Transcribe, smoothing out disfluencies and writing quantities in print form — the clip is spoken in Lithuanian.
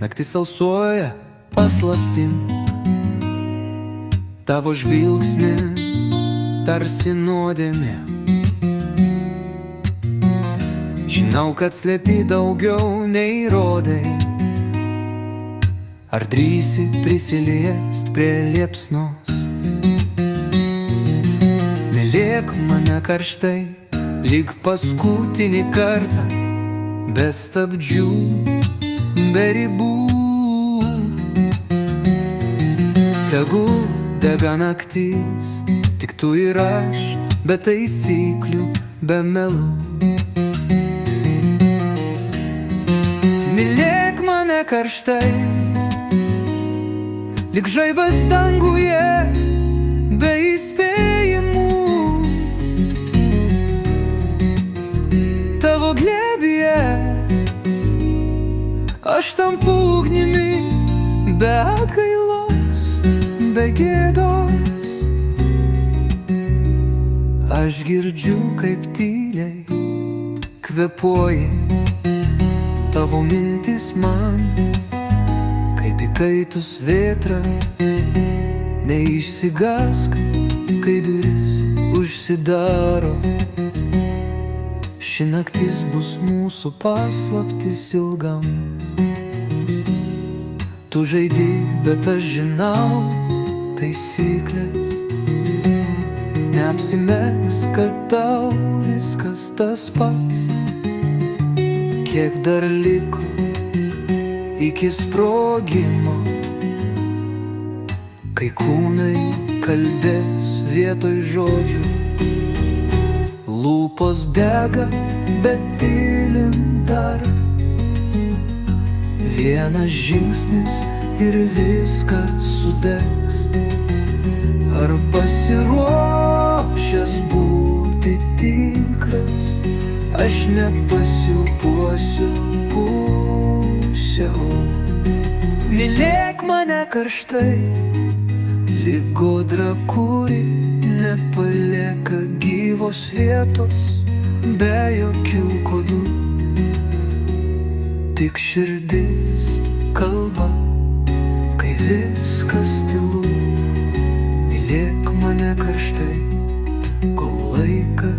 naktis alsuoja paslaptim. Tavo žvilgsnis tarsi nuodėmė. Žinau, kad slepi daugiau nei rodai. Ar drįsi prisiliest prie liepsnos? Mylėk mane karštai, lyg paskutinį kartą, be stabdžių, be ribų. Tegul dega naktis, tik tu ir aš, be taisyklių, be melų. Mylėk mane karštai, lyg žaibas danguje, be įspėjimų. Tavo glėbyje aš tampu ugnimi, be atgailos, be gėdos. Aš girdžiu, kaip tyliai kvėpuoji tavo mintis man, kaip įkaitus vėtra. Neišsigąsk, kai duris užsidaro. Ši naktis bus mūsų paslaptis ilgam. Tu žaidi, bet aš žinau taisyklės. Neapsimesk, kad tau viskas tas pats. Kiek dar liko iki sprogimo, kai kūnai kalbės vietoj žodžių. Lūpos dega, bet tylim dar. Vienas žingsnis ir viskas sudegs. Ar pasiruošęs būti tikras? Aš nepasipuosiu pusiau. Mylėk mane karštai, lyg audra, kuri nepalieka gyvos vietos, be jokių kodų. Tik širdis kalba, kai viskas tylu. Mylėk mane karštai, kol laikas